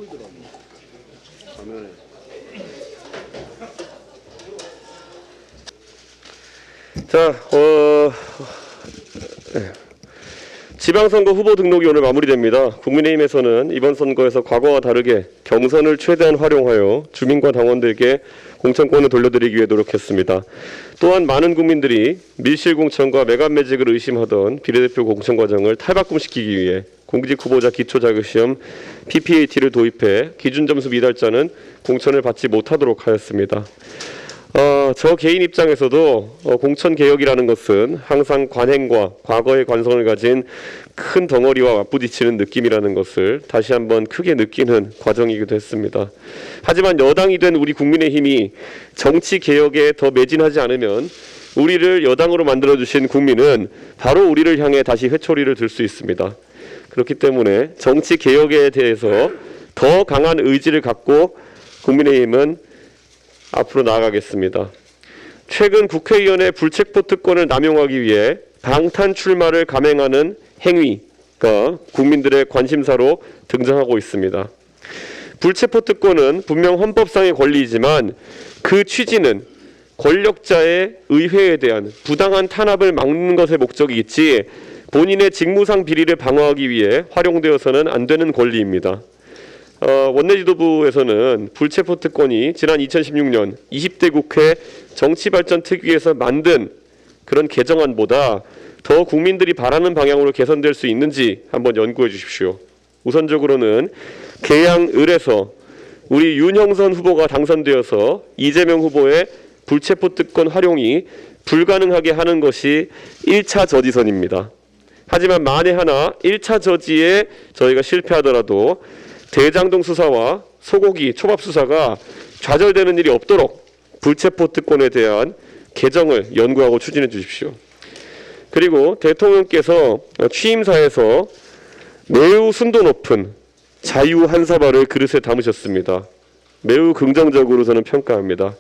보이더라고. 화면에. 자, 지방선거 후보 등록이 오늘 마무리됩니다. 국민의힘에서는 이번 선거에서 과거와 다르게 경선을 최대한 활용하여 주민과 당원들에게 공천권을 돌려드리기 위해 노력했습니다. 또한 많은 국민들이 밀실 공천과 매각 매직을 의심하던 비례대표 공천 과정을 탈바꿈시키기 위해 공직 후보자 기초자격시험 PPAT를 도입해 기준 점수 미달자는 공천을 받지 못하도록 하였습니다. 저 개인 입장에서도 공천 개혁이라는 것은 항상 관행과 과거의 관성을 가진 큰 덩어리와 맞부딪히는 느낌이라는 것을 다시 한번 크게 느끼는 과정이기도 했습니다. 하지만 여당이 된 우리 국민의힘이 정치 개혁에 더 매진하지 않으면 우리를 여당으로 만들어주신 국민은 바로 우리를 향해 다시 회초리를 들 수 있습니다. 그렇기 때문에 정치 개혁에 대해서 더 강한 의지를 갖고 국민의힘은 앞으로 나아가겠습니다. 최근 국회의원의 불체포 특권을 남용하기 위해 방탄 출마를 감행하는 행위가 국민들의 관심사로 등장하고 있습니다. 불체포 특권은 분명 헌법상의 권리이지만 그 취지는 권력자의 의회에 대한 부당한 탄압을 막는 것에 목적이 있지 본인의 직무상 비리를 방어하기 위해 활용되어서는 안 되는 권리입니다. 원내지도부에서는 불체포 특권이 지난 2016년 20대 국회 정치발전특위에서 만든 그런 개정안보다 더 국민들이 바라는 방향으로 개선될 수 있는지 한번 연구해 주십시오. 우선적으로는 계양을에서 우리 윤형선 후보가 당선되어서 이재명 후보의 불체포 특권 활용이 불가능하게 하는 것이 1차 저지선입니다. 하지만 만에 하나 1차 저지에 저희가 실패하더라도 대장동 수사와 소고기 초밥 수사가 좌절되는 일이 없도록 불체포 특권에 대한 개정을 연구하고 추진해 주십시오. 그리고 대통령께서 취임사에서 매우 순도 높은 자유 한 사발을 그릇에 담으셨습니다. 매우 긍정적으로 저는 평가합니다.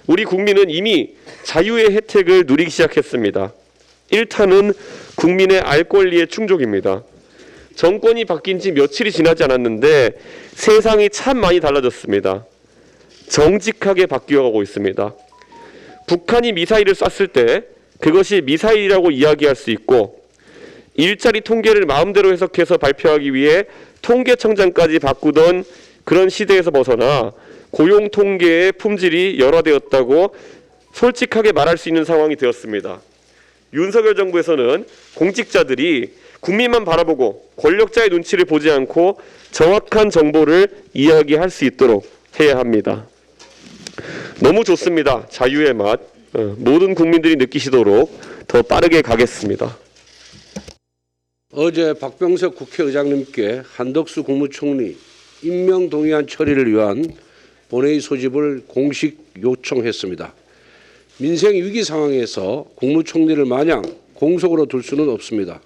우리 국민은 이미 자유의 혜택을 누리기 시작했습니다. 1탄은 국민의 알 권리의 충족입니다. 정권이 바뀐 지 며칠이 지나지 않았는데 세상이 참 많이 달라졌습니다. 정직하게 바뀌어가고 있습니다. 북한이 미사일을 쐈을 때 그것이 미사일이라고 이야기할 수 있고 일자리 통계를 마음대로 해석해서 발표하기 위해 통계청장까지 바꾸던 그런 시대에서 벗어나 고용 통계의 품질이 열화되었다고 솔직하게 말할 수 있는 상황이 되었습니다. 윤석열 정부에서는 공직자들이 국민만 바라보고 권력자의 눈치를 보지 않고 정확한 정보를 이야기할 수 있도록 해야 합니다. 너무 좋습니다. 자유의 맛. 모든 국민들이 느끼시도록 더 빠르게 가겠습니다. 어제 박병석 국회의장님께 한덕수 국무총리 임명 동의안 처리를 위한 본회의 소집을 공식 요청했습니다. 민생 위기 상황에서 국무총리를 마냥 공석으로 둘 수는 없습니다.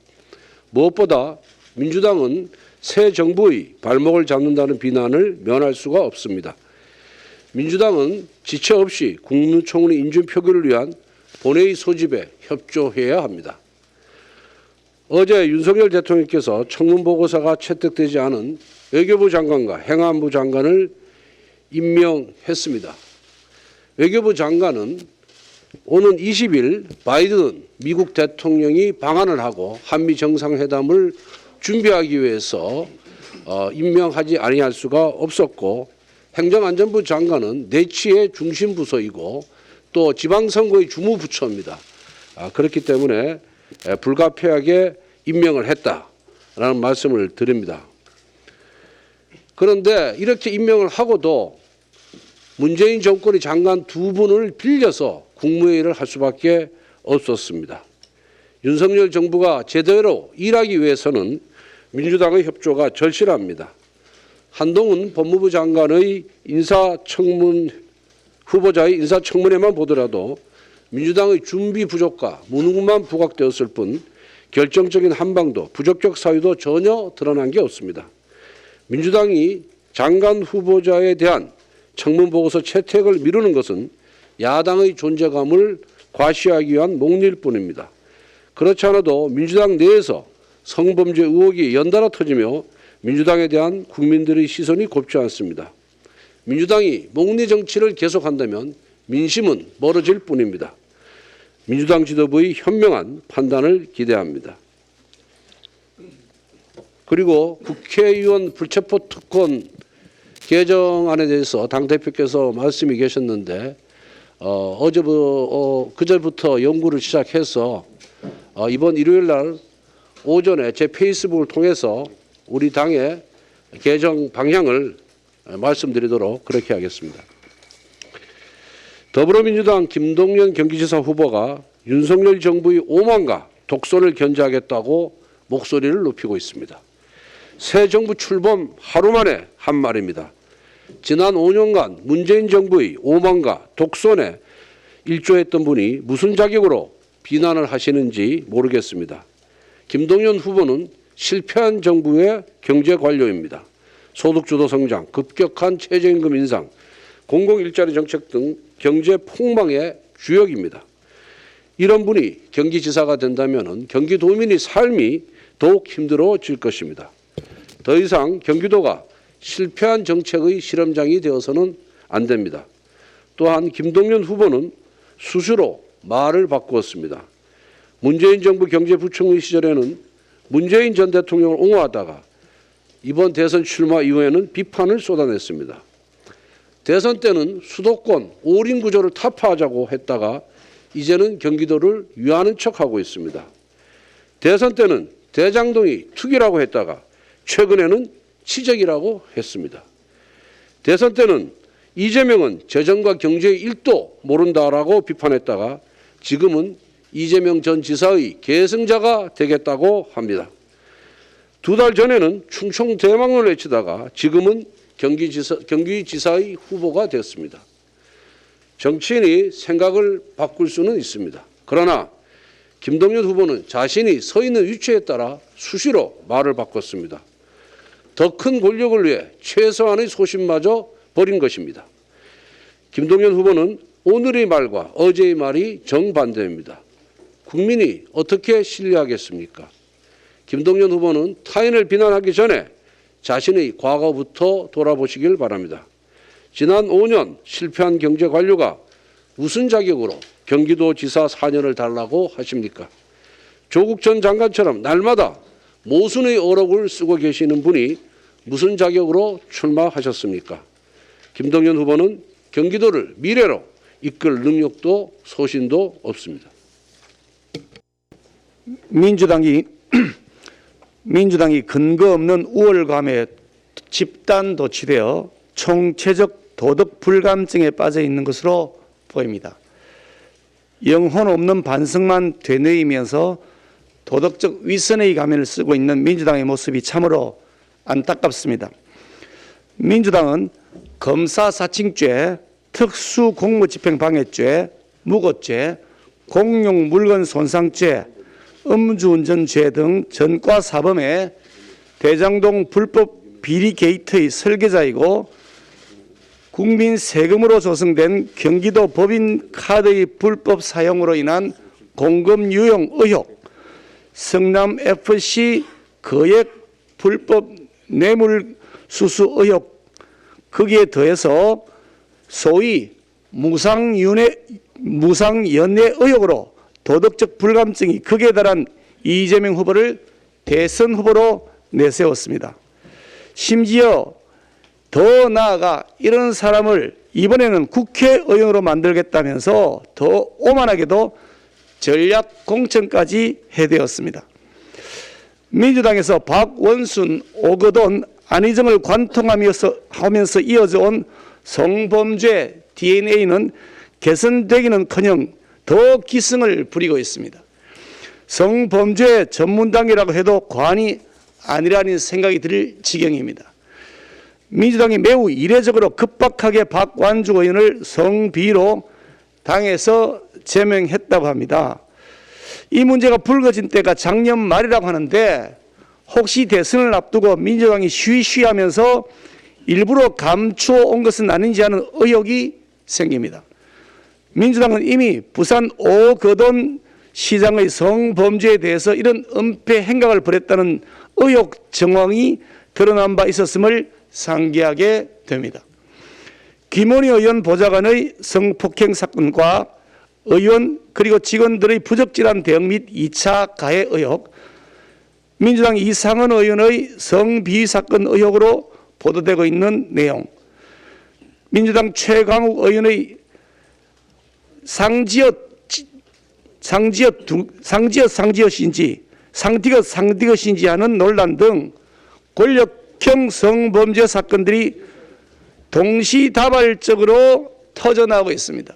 무엇보다 민주당은 새 정부의 발목을 잡는다는 비난을 면할 수가 없습니다. 민주당은 지체 없이 국무총리 인준 표결을 위한 본회의 소집에 협조해야 합니다. 어제 윤석열 대통령께서 청문보고서가 채택되지 않은 외교부 장관과 행안부 장관을 임명했습니다. 외교부 장관은 오는 20일 바이든 미국 대통령이 방한을 하고 한미 정상회담을 준비하기 위해서 임명하지 아니할 수가 없었고 행정안전부 장관은 내치의 중심 부서이고 또 지방선거의 주무부처입니다. 그렇기 때문에 불가피하게 임명을 했다라는 말씀을 드립니다. 그런데 이렇게 임명을 하고도 문재인 정권의 장관 두 분을 빌려서 국무회의를 할 수밖에 없었습니다. 윤석열 정부가 제대로 일하기 위해서는 민주당의 협조가 절실합니다. 한동훈 법무부 장관의 인사청문 후보자의 인사청문회만 보더라도 민주당의 준비 부족과 무능만 부각되었을 뿐 결정적인 한방도 부적격 사유도 전혀 드러난 게 없습니다. 민주당이 장관 후보자에 대한 청문보고서 채택을 미루는 것은 야당의 존재감을 과시하기 위한 목리일 뿐입니다. 그렇지 않아도 민주당 내에서 성범죄 의혹이 연달아 터지며 민주당에 대한 국민들의 시선이 곱지 않습니다. 민주당이 목리 정치를 계속한다면 민심은 멀어질 뿐입니다. 민주당 지도부의 현명한 판단을 기대합니다. 그리고 국회의원 불체포 특권 개정안에 대해서 당대표께서 말씀이 계셨는데 그제부터 연구를 시작해서 이번 일요일 날 오전에 제 페이스북을 통해서 우리 당의 개정 방향을 말씀드리도록 그렇게 하겠습니다. 더불어민주당 김동연 경기지사 후보가 윤석열 정부의 오만과 독선을 견제하겠다고 목소리를 높이고 있습니다. 새 정부 출범 하루 만에 한 말입니다. 지난 5년간 문재인 정부의 오만과 독선에 일조했던 분이 무슨 자격으로 비난을 하시는지 모르겠습니다. 김동연 후보는 실패한 정부의 경제 관료입니다. 소득주도 성장, 급격한 최저임금 인상, 공공일자리 정책 등 경제 폭망의 주역입니다. 이런 분이 경기지사가 된다면 경기도민의 삶이 더욱 힘들어질 것입니다. 더 이상 경기도가 실패한 정책의 실험장이 되어서는 안 됩니다. 또한 김동연 후보는 수시로 말을 바꾸었습니다. 문재인 정부 경제부총리 시절에는 문재인 전 대통령을 옹호하다가 이번 대선 출마 이후에는 비판을 쏟아냈습니다. 대선 때는 수도권 오림 구조를 타파하자고 했다가 이제는 경기도를 위하는 척하고 있습니다. 대선 때는 대장동이 투기라고 했다가 최근에는 치적이라고 했습니다. 대선 때는 이재명은 재정과 경제의 일도 모른다라고 비판했다가 지금은 이재명 전 지사의 계승자가 되겠다고 합니다. 두 달 전에는 충청 대망론을 외치다가 지금은 경기지사의 후보가 되었습니다. 정치인이 생각을 바꿀 수는 있습니다. 그러나 김동연 후보는 자신이 서 있는 위치에 따라 수시로 말을 바꿨습니다. 더 큰 권력을 위해 최소한의 소신마저 버린 것입니다. 김동연 후보는 오늘의 말과 어제의 말이 정반대입니다. 국민이 어떻게 신뢰하겠습니까? 김동연 후보는 타인을 비난하기 전에 자신의 과거부터 돌아보시길 바랍니다. 지난 5년 실패한 경제 관료가 무슨 자격으로 경기도지사 4년을 달라고 하십니까? 조국 전 장관처럼 날마다 모순의 어록을 쓰고 계시는 분이 무슨 자격으로 출마하셨습니까? 김동연 후보는 경기도를 미래로 이끌 능력도 소신도 없습니다. 민주당이 근거 없는 우월감에 집단 도취되어 총체적 도덕 불감증에 빠져 있는 것으로 보입니다. 영혼 없는 반성만 되뇌이면서 도덕적 위선의 가면을 쓰고 있는 민주당의 모습이 참으로 안타깝습니다. 민주당은 검사사칭죄, 특수공무집행방해죄, 무고죄, 공용물건손상죄, 음주운전죄 등 전과사범의 대장동 불법 비리 게이트의 설계자이고 국민 세금으로 조성된 경기도 법인카드의 불법 사용으로 인한 공금 유용 의혹, 성남FC 거액 불법 뇌물수수 의혹, 거기에 더해서 소위 무상연애 의혹으로 도덕적 불감증이 극에 달한 이재명 후보를 대선 후보로 내세웠습니다. 심지어 더 나아가 이런 사람을 이번에는 국회의원으로 만들겠다면서 더 오만하게도 전략 공천까지 해대었습니다. 민주당에서 박원순, 오거돈, 안희정을 관통하면서 이어져 온 성범죄 DNA는 개선되기는커녕 더 기승을 부리고 있습니다. 성범죄 전문당이라고 해도 과언이 아니라는 생각이 들 지경입니다. 민주당이 매우 이례적으로 급박하게 박완주 의원을 성비로 당에서 제명했다고 합니다. 이 문제가 불거진 때가 작년 말이라고 하는데 혹시 대선을 앞두고 민주당이 쉬쉬하면서 일부러 감추어 온 것은 아닌지 하는 의혹이 생깁니다. 민주당은 이미 부산 오거돈 시장의 성범죄에 대해서 이런 은폐 행각을 벌였다는 의혹 정황이 드러난 바 있었음을 상기하게 됩니다. 김원희 의원 보좌관의 성폭행 사건과 의원 그리고 직원들의 부적절한 대응 및 2차 가해 의혹, 민주당 이상은 의원의 성비위 사건 의혹으로 보도되고 있는 내용, 민주당 최강욱 의원의 상지엇인지 상디엇인지 하는 논란 등 권력형 성범죄 사건들이 동시다발적으로 터져나오고 있습니다.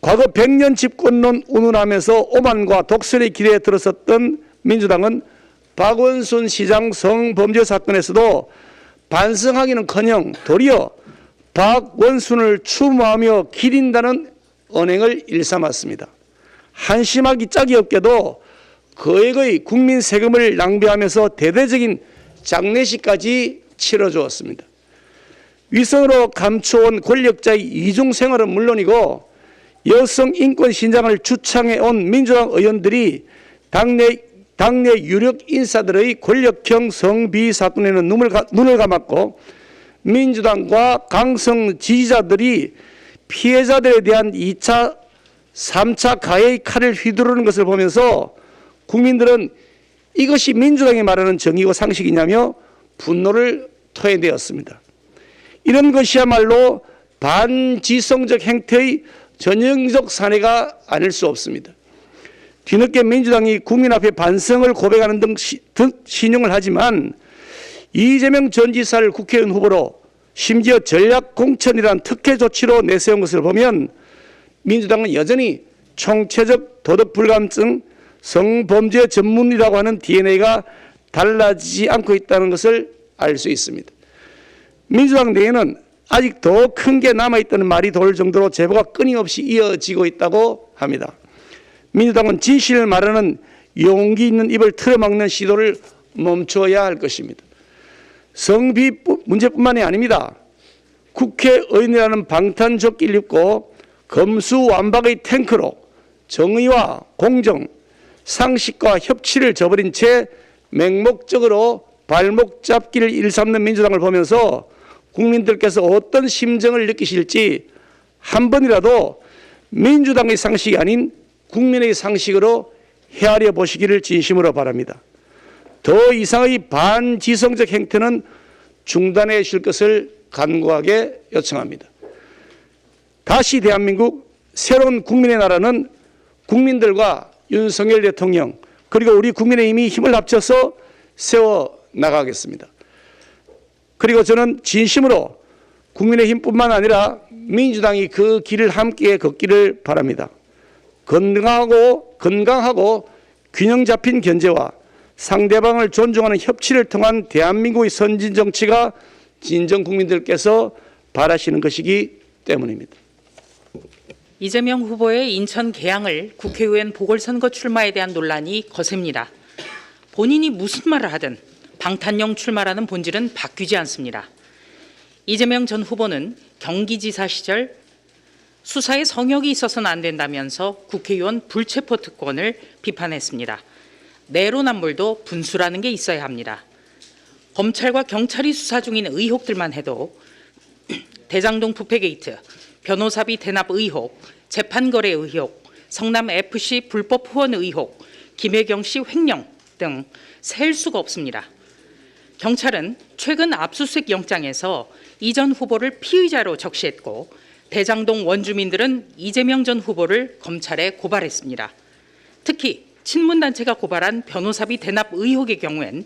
과거 100년 집권론 운운하면서 오만과 독선의 길에 들어섰던 민주당은 박원순 시장 성범죄 사건에서도 반성하기는커녕 도리어 박원순을 추모하며 기린다는 언행을 일삼았습니다. 한심하기 짝이 없게도 거액의 국민 세금을 낭비하면서 대대적인 장례식까지 치러주었습니다. 위선으로 감춰온 권력자의 이중 생활은 물론이고 여성 인권 신장을 주창해온 민주당 의원들이 당내 유력 인사들의 권력형 성비위 사건에는 눈을 감았고 민주당과 강성 지지자들이 피해자들에 대한 2차, 3차 가해의 칼을 휘두르는 것을 보면서 국민들은 이것이 민주당이 말하는 정의고 상식이냐며 분노를 토해내었습니다. 이런 것이야말로 반지성적 행태의 전형적 사례가 아닐 수 없습니다. 뒤늦게 민주당이 국민 앞에 반성을 고백하는 등 신용을 하지만 이재명 전 지사를 국회의원 후보로 심지어 전략공천이란 특혜 조치로 내세운 것을 보면 민주당은 여전히 총체적 도덕불감증, 성범죄 전문이라고 하는 DNA가 달라지지 않고 있다는 것을 알 수 있습니다. 민주당 내에는 아직 더 큰 게 남아있다는 말이 돌 정도로 제보가 끊임없이 이어지고 있다고 합니다. 민주당은 진실을 말하는 용기 있는 입을 틀어막는 시도를 멈춰야 할 것입니다. 성비 문제뿐만이 아닙니다. 국회의원이라는 방탄조끼를 입고 검수완박의 탱크로 정의와 공정, 상식과 협치를 저버린 채 맹목적으로 발목 잡기를 일삼는 민주당을 보면서 국민들께서 어떤 심정을 느끼실지 한 번이라도 민주당의 상식이 아닌 국민의 상식으로 헤아려 보시기를 진심으로 바랍니다. 더 이상의 반지성적 행태는 중단해 주실 것을 간곡하게 요청합니다. 다시 대한민국 새로운 국민의 나라는 국민들과 윤석열 대통령 그리고 우리 국민의힘이 힘을 합쳐서 세워 나가겠습니다. 그리고 저는 진심으로 국민의힘뿐만 아니라 민주당이 그 길을 함께 걷기를 바랍니다. 건강하고 균형 잡힌 견제와 상대방을 존중하는 협치를 통한 대한민국의 선진 정치가 진정 국민들께서 바라시는 것이기 때문입니다. 이재명 후보의 인천 계양을 국회의원 보궐선거 출마에 대한 논란이 거셉니다. 본인이 무슨 말을 하든 방탄용 출마라는 본질은 바뀌지 않습니다. 이재명 전 후보는 경기지사 시절 수사에 성역이 있어서는 안 된다면서 국회의원 불체포 특권을 비판했습니다. 내로남불도 분수라는 게 있어야 합니다. 검찰과 경찰이 수사 중인 의혹들만 해도 대장동 부패 게이트, 변호사비 대납 의혹, 재판거래 의혹, 성남FC 불법 후원 의혹, 김혜경 씨 횡령 등 셀 수가 없습니다. 경찰은 최근 압수수색 영장에서 이 전 후보를 피의자로 적시했고 대장동 원주민들은 이재명 전 후보를 검찰에 고발했습니다. 특히 친문단체가 고발한 변호사비 대납 의혹의 경우엔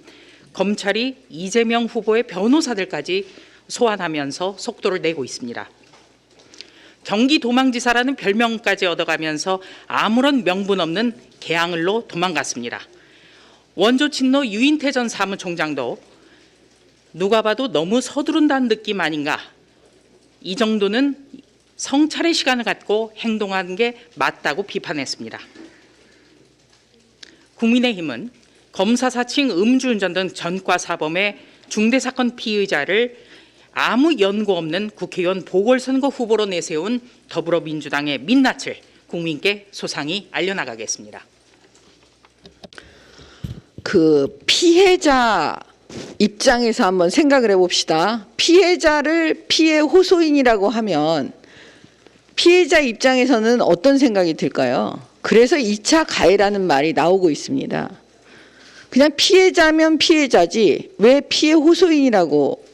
검찰이 이재명 후보의 변호사들까지 소환하면서 속도를 내고 있습니다. 경기도망지사라는 별명까지 얻어가면서 아무런 명분 없는 개항을로 도망갔습니다. 원조 친노 유인태 전 사무총장도 누가 봐도 너무 서두른다는 느낌 아닌가. 이 정도는 성찰의 시간을 갖고 행동하는 게 맞다고 비판했습니다. 국민의힘은 검사 사칭 음주운전 등 전과 사범의 중대사건 피의자를 아무 연고 없는 국회의원 보궐선거 후보로 내세운 더불어민주당의 민낯을 국민께 소상히 알려나가겠습니다. 그 피해자 입장에서 한번 생각을 해봅시다. 피해자를 피해 호소인이라고 하면 피해자 입장에서는 어떤 생각이 들까요? 그래서 2차 가해라는 말이 나오고 있습니다. 그냥 피해자면 피해자지 왜 피해 호소인이라고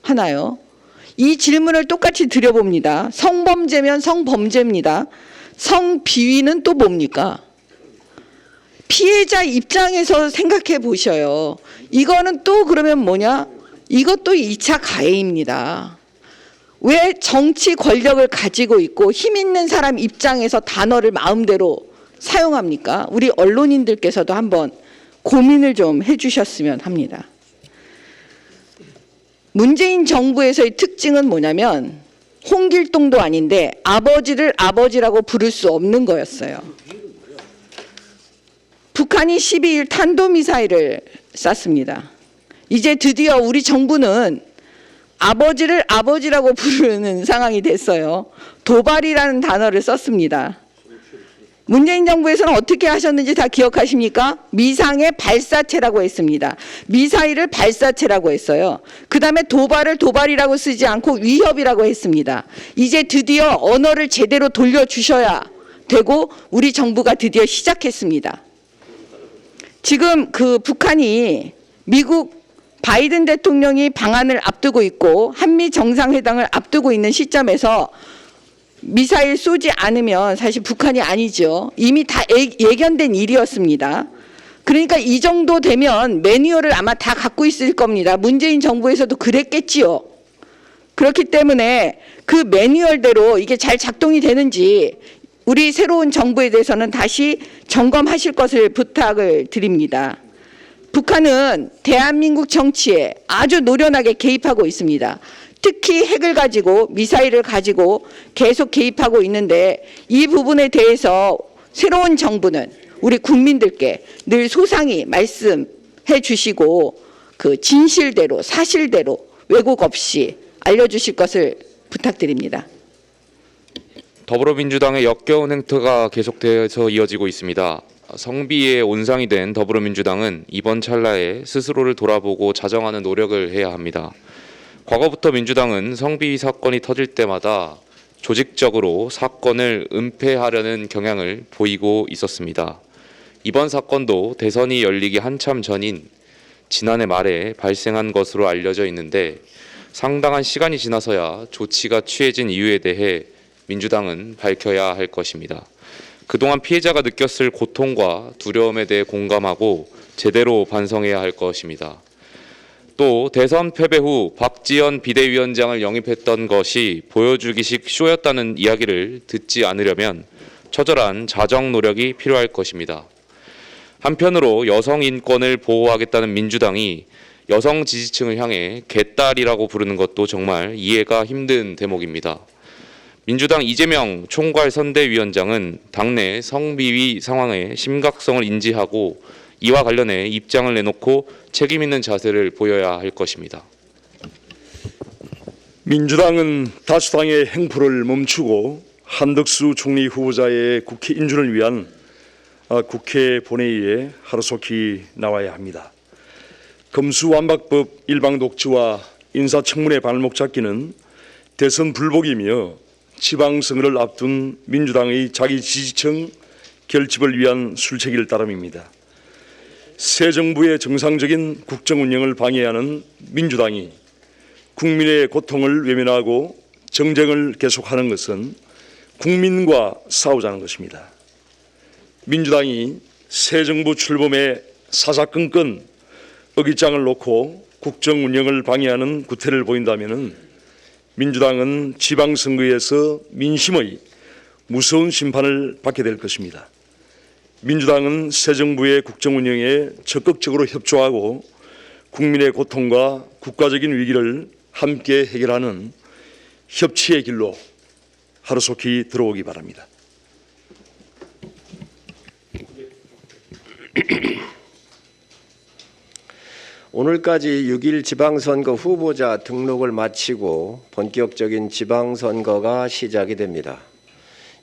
하나요? 이 질문을 똑같이 드려봅니다. 성범죄면 성범죄입니다. 성비위는 또 뭡니까? 피해자 입장에서 생각해 보셔요. 이거는 또 그러면 뭐냐? 이것도 2차 가해입니다. 왜 정치 권력을 가지고 있고 힘 있는 사람 입장에서 단어를 마음대로 사용합니까? 우리 언론인들께서도 한번 고민을 좀 해주셨으면 합니다. 문재인 정부에서의 특징은 뭐냐면 홍길동도 아닌데 아버지를 아버지라고 부를 수 없는 거였어요. 북한이 12일 탄도미사일을 쐈습니다. 이제 드디어 우리 정부는 아버지를 아버지라고 부르는 상황이 됐어요. 도발이라는 단어를 썼습니다. 문재인 정부에서는 어떻게 하셨는지 다 기억하십니까? 미상의 발사체라고 했습니다. 미사일을 발사체라고 했어요. 그 다음에 도발을 도발이라고 쓰지 않고 위협이라고 했습니다. 이제 드디어 언어를 제대로 돌려주셔야 되고 우리 정부가 드디어 시작했습니다. 지금 그 북한이 미국 바이든 대통령이 방한을 앞두고 있고 한미 정상회담을 앞두고 있는 시점에서 미사일 쏘지 않으면 사실 북한이 아니죠. 이미 다 예견된 일이었습니다. 그러니까 이 정도 되면 매뉴얼을 아마 다 갖고 있을 겁니다. 문재인 정부에서도 그랬겠지요. 그렇기 때문에 그 매뉴얼대로 이게 잘 작동이 되는지 우리 새로운 정부에 대해서는 다시 점검하실 것을 부탁을 드립니다. 북한은 대한민국 정치에 아주 노련하게 개입하고 있습니다. 특히 핵을 가지고 미사일을 가지고 계속 개입하고 있는데 이 부분에 대해서 새로운 정부는 우리 국민들께 늘 소상히 말씀해 주시고 그 진실대로 사실대로 왜곡 없이 알려주실 것을 부탁드립니다. 더불어민주당의 역겨운 행태가 계속돼서 이어지고 있습니다. 성비의 온상이 된 더불어민주당은 이번 찰나에 스스로를 돌아보고 자정하는 노력을 해야 합니다. 과거부터 민주당은 성비위 사건이 터질 때마다 조직적으로 사건을 은폐하려는 경향을 보이고 있었습니다. 이번 사건도 대선이 열리기 한참 전인 지난해 말에 발생한 것으로 알려져 있는데 상당한 시간이 지나서야 조치가 취해진 이유에 대해 민주당은 밝혀야 할 것입니다. 그동안 피해자가 느꼈을 고통과 두려움에 대해 공감하고 제대로 반성해야 할 것입니다. 또 대선 패배 후 박지원 비대위원장을 영입했던 것이 보여주기식 쇼였다는 이야기를 듣지 않으려면 처절한 자정 노력이 필요할 것입니다. 한편으로 여성 인권을 보호하겠다는 민주당이 여성 지지층을 향해 개딸이라고 부르는 것도 정말 이해가 힘든 대목입니다. 민주당 이재명 총괄선대위원장은 당내 성비위 상황의 심각성을 인지하고 이와 관련해 입장을 내놓고 책임 있는 자세를 보여야 할 것입니다. 민주당은 다수당의 행포를 멈추고 한덕수 총리 후보자의 국회 인준을 위한 국회 본회의에 하루속히 나와야 합니다. 검수완박법 일방 독재와 인사청문회 발목 잡기는 대선 불복이며 지방선거를 앞둔 민주당의 자기 지지층 결집을 위한 술책일 따름입니다. 새 정부의 정상적인 국정 운영을 방해하는 민주당이 국민의 고통을 외면하고 정쟁을 계속하는 것은 국민과 싸우자는 것입니다. 민주당이 새 정부 출범에 사사건건 어깃장을 놓고 국정 운영을 방해하는 구태를 보인다면 민주당은 지방선거에서 민심의 무서운 심판을 받게 될 것입니다. 민주당은 새 정부의 국정 운영에 적극적으로 협조하고 국민의 고통과 국가적인 위기를 함께 해결하는 협치의 길로 하루속히 들어오기 바랍니다. 오늘까지 6.1 지방선거 후보자 등록을 마치고 본격적인 지방선거가 시작이 됩니다.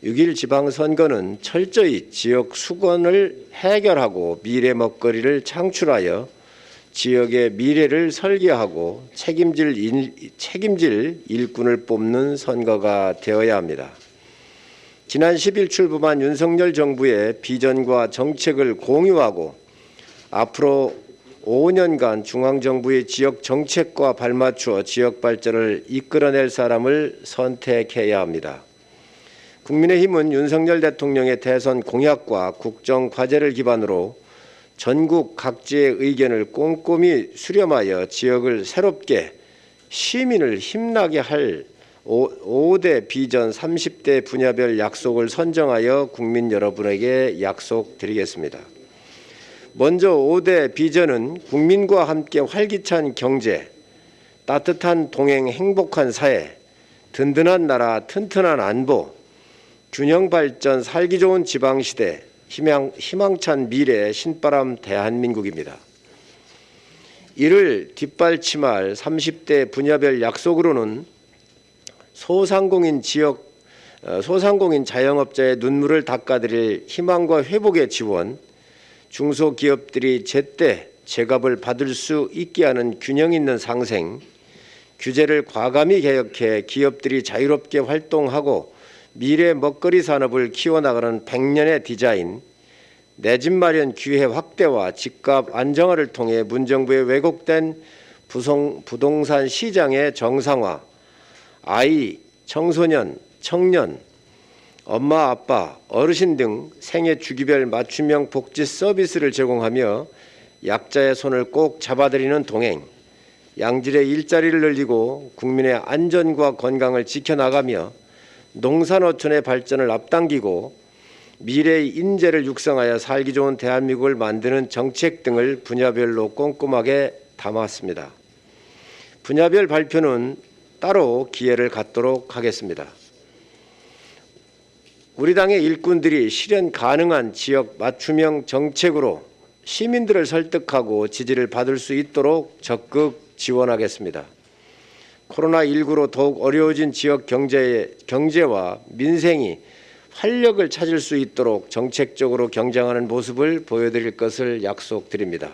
6.1 지방선거는 철저히 지역 수건을 해결하고 미래 먹거리를 창출하여 지역의 미래를 설계하고 책임질 일꾼을 뽑는 선거가 되어야 합니다. 지난 10일 출범한 윤석열 정부의 비전과 정책을 공유하고 앞으로 5년간 중앙정부의 지역 정책과 발맞추어 지역 발전을 이끌어낼 사람을 선택해야 합니다. 국민의힘은 윤석열 대통령의 대선 공약과 국정 과제를 기반으로 전국 각지의 의견을 꼼꼼히 수렴하여 지역을 새롭게 시민을 힘나게 할 5대 비전 30대 분야별 약속을 선정하여 국민 여러분에게 약속드리겠습니다. 먼저 5대 비전은 국민과 함께 활기찬 경제, 따뜻한 동행, 행복한 사회, 든든한 나라, 튼튼한 안보, 균형 발전, 살기 좋은 지방시대, 희망찬 미래의 신바람 대한민국입니다. 이를 뒷받침할 30대 분야별 약속으로는 소상공인 자영업자의 눈물을 닦아드릴 희망과 회복의 지원, 중소기업들이 제때 제값을 받을 수 있게 하는 균형 있는 상생, 규제를 과감히 개혁해 기업들이 자유롭게 활동하고 미래 먹거리 산업을 키워나가는 100년의 디자인, 내 집 마련 기회 확대와 집값 안정화를 통해 문정부의 왜곡된 부동산 시장의 정상화, 아이, 청소년, 청년, 엄마, 아빠, 어르신 등 생애 주기별 맞춤형 복지 서비스를 제공하며 약자의 손을 꼭 잡아드리는 동행, 양질의 일자리를 늘리고 국민의 안전과 건강을 지켜나가며 농산어촌의 발전을 앞당기고 미래의 인재를 육성하여 살기 좋은 대한민국을 만드는 정책 등을 분야별로 꼼꼼하게 담았습니다. 분야별 발표는 따로 기회를 갖도록 하겠습니다. 우리 당의 일꾼들이 실현 가능한 지역 맞춤형 정책으로 시민들을 설득하고 지지를 받을 수 있도록 적극 지원하겠습니다. 코로나19로 더욱 어려워진 지역 경제와 민생이 활력을 찾을 수 있도록 정책적으로 경쟁하는 모습을 보여드릴 것을 약속드립니다.